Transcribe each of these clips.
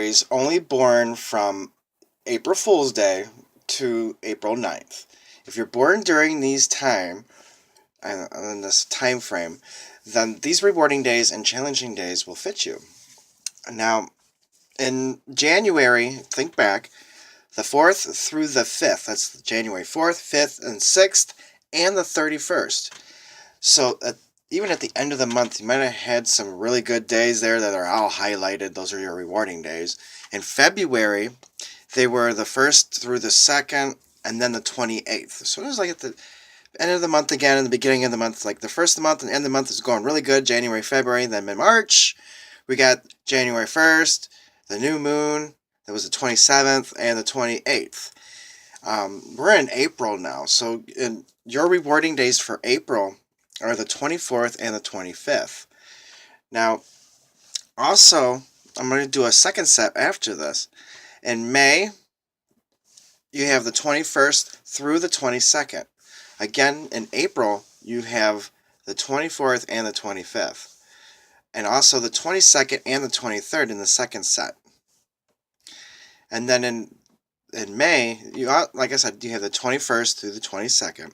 is only born from April Fool's Day to April 9th. If you're born during these time, in this time frame, then these rewarding days and challenging days will fit you. Now, in January, think back, the 4th through the 5th, that's January 4th, 5th, and 6th, and the 31st. So, even at the end of the month, you might have had some really good days there that are all highlighted. Those are your rewarding days. In February, they were the 1st through the 2nd, and then the 28th. So it was like at the end of the month again, and the beginning of the month, like the first of the month and end of the month is going really good, January, February. Then in March, we got January 1st, the new moon, that was the 27th, and the 28th. We're in April now, so your rewarding days for April are the 24th and the 25th. Now, also, I'm going to do a second set after this. In May, you have the 21st through the 22nd. Again, in April, you have the 24th and the 25th. And also the 22nd and the 23rd in the second set. And then in May, like I said, you have the 21st through the 22nd.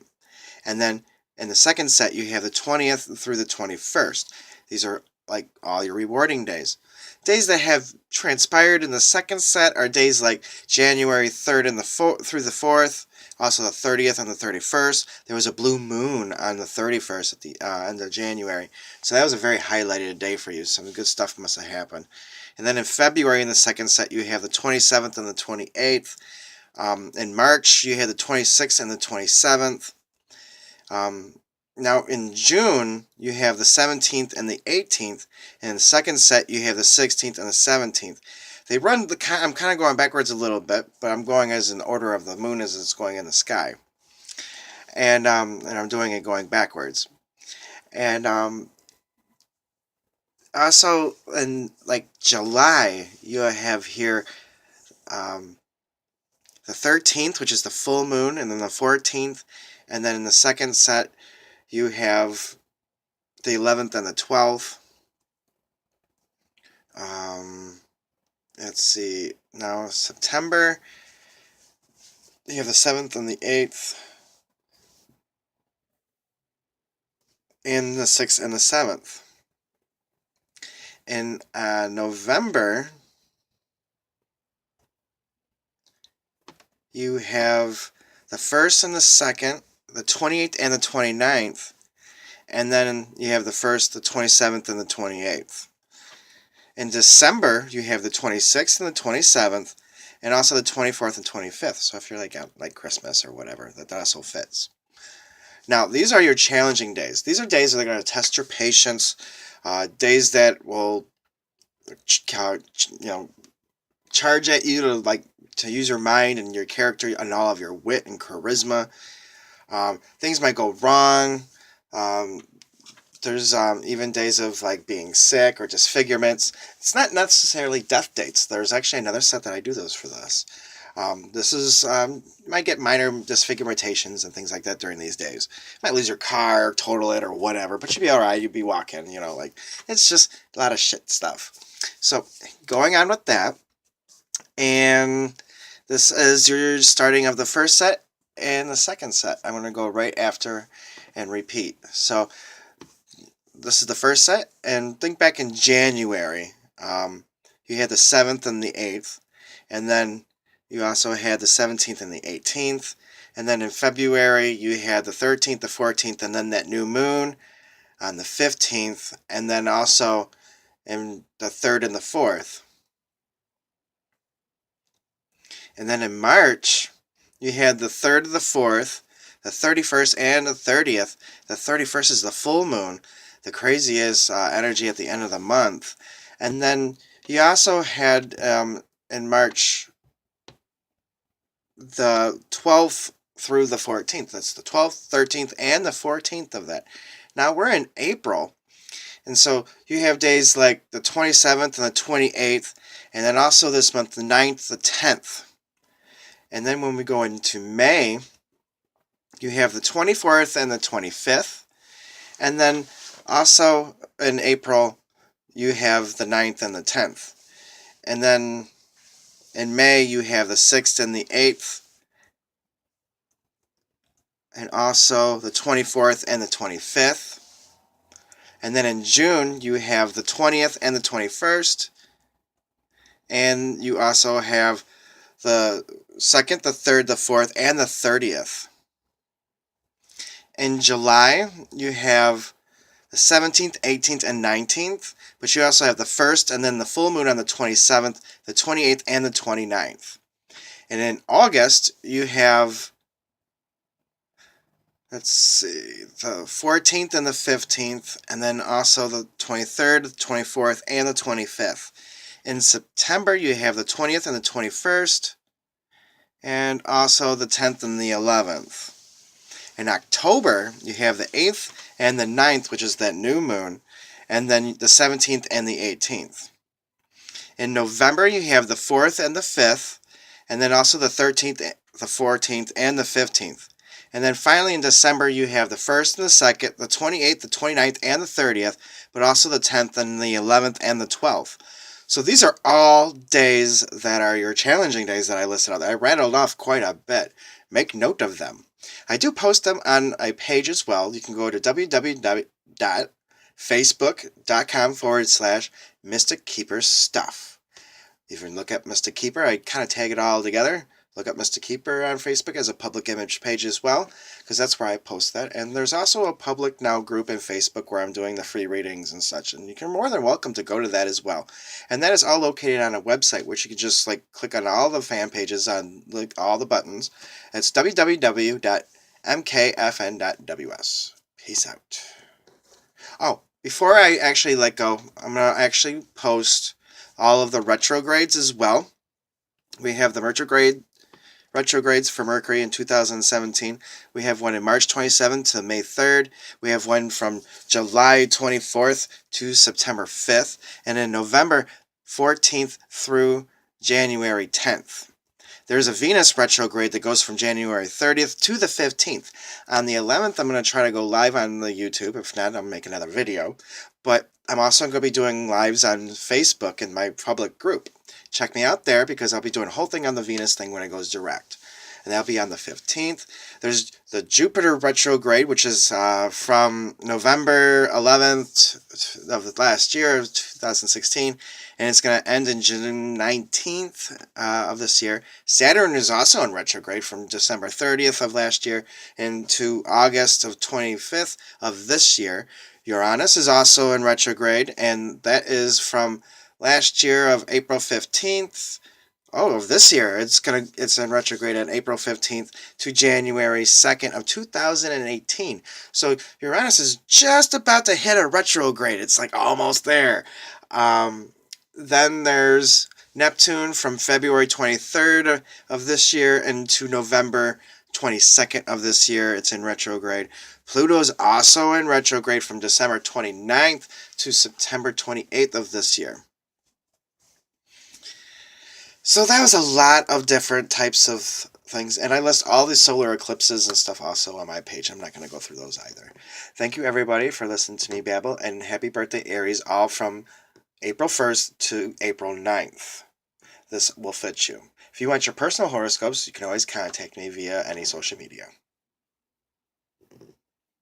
And then in the second set, you have the 20th through the 21st. These are like all your rewarding days. Days that have transpired in the second set are days like January 3rd and through the 4th, also the 30th and the 31st. There was a blue moon on the 31st at the end of January. So that was a very highlighted day for you. Some good stuff must have happened. And then in February, in the second set, you have the 27th and the 28th. In March, you have the 26th and the 27th. Now in June, you have the 17th and the 18th, and in the second set, you have the 16th and the 17th. They run I'm kind of going backwards a little bit, but I'm going as in order of the moon as it's going in the sky. And I'm doing it going backwards. And also in like July, you have here the 13th, which is the full moon, and then the 14th, and then in the second set, you have the 11th and the 12th. Let's see. Now, September, you have the 7th and the 8th. And the 6th and the 7th. In November, you have the 1st and the 2nd, the 28th and the 29th. And then you have the 1st, the 27th, and the 28th. In December, you have the 26th and the 27th, and also the 24th and 25th. So if you're like Christmas or whatever, that also fits. Now, these are your challenging days. These are days that are going to test your patience, days that will, charge at you to use your mind and your character and all of your wit and charisma. Things might go wrong. There's even days of being sick or disfigurements. It's not necessarily death dates. There's actually another set that I do those for this. This is, you might get minor disfigurations and things like that during these days. You might lose your car, total it, or whatever, but you'd be alright, you'd be walking, it's just a lot of shit stuff. So, going on with that, and this is your starting of the first set and the second set. I'm going to go right after and repeat. So, this is the first set, and think back in January. You had the 7th and the 8th, and then you also had the 17th and the 18th, and then in February you had the 13th, the 14th, and then that new moon on the 15th, and then also in the 3rd and the 4th. And then in March, you had the 3rd, the 4th, the 31st, and the 30th. The 31st is the full moon, the craziest energy at the end of the month. And then you also had in March the 12th through the 14th. That's the 12th, 13th, and the 14th of that. Now we're in April, and so you have days like the 27th and the 28th, and then also this month the 9th, the 10th. And then when we go into May, you have the 24th and the 25th, and then also in April, you have the 9th and the 10th. And then In May, you have the 6th and the 8th. And also the 24th and the 25th. And then in June, you have the 20th and the 21st. And you also have the 2nd, the 3rd, the 4th, and the 30th. In July, you have the 17th, 18th, and 19th, but you also have the 1st and then the full moon on the 27th, the 28th, and the 29th. And in August, you have, let's see, the 14th and the 15th, and then also the 23rd, the 24th, and the 25th. In September, you have the 20th and the 21st, and also the 10th and the 11th. In October, you have the 8th and the 9th, which is that new moon, and then the 17th and the 18th. In November, you have the 4th and the 5th, and then also the 13th, the 14th, and the 15th. And then finally in December, you have the 1st and the 2nd, the 28th, the 29th, and the 30th, but also the 10th and the 11th and the 12th. So these are all days that are your challenging days that I listed out. I rattled off quite a bit. Make note of them. I do post them on a page as well. You can go to www.facebook.com/Mystic Keeper Stuff. You can look up Mystic Keeper. I kind of tag it all together. Look up Mystic Keeper on Facebook as a public image page as well, because that's where I post that. And there's also a public now group in Facebook where I'm doing the free readings and such, and you're more than welcome to go to that as well. And that is all located on a website, which you can just click on all the fan pages on all the buttons. It's www.mkfn.ws. Peace out. Oh, before I actually let go, I'm going to actually post all of the retrogrades as well. We have the retrogrades for Mercury in 2017. We have one in March 27th to May 3rd. We have one from July 24th to September 5th. And in November 14th through January 10th. There's a Venus retrograde that goes from January 30th to the 15th. On the 11th, I'm going to try to go live on the YouTube. If not, I'll make another video. But I'm also going to be doing lives on Facebook in my public group. Check me out there because I'll be doing a whole thing on the Venus thing when it goes direct. And that'll be on the 15th. There's the Jupiter retrograde, which is from November 11th of the last year, 2016. And it's going to end in June 19th of this year. Saturn is also in retrograde from December 30th of last year into August of 25th of this year. Uranus is also in retrograde, and that is from last year of April 15th. Of this year, it's in retrograde on April 15th to January 2nd of 2018. So Uranus is just about to hit a retrograde. It's almost there. Then there's Neptune from February 23rd of this year into November 22nd of this year. It's in retrograde. Pluto's also in retrograde from December 29th to September 28th of this year. So that was a lot of different types of things, and I list all the solar eclipses and stuff also on my page. I'm not going to go through those either. Thank you, everybody, for listening to me babble, and happy birthday, Aries, all from April 1st to April 9th. This will fit you. If you want your personal horoscopes, you can always contact me via any social media.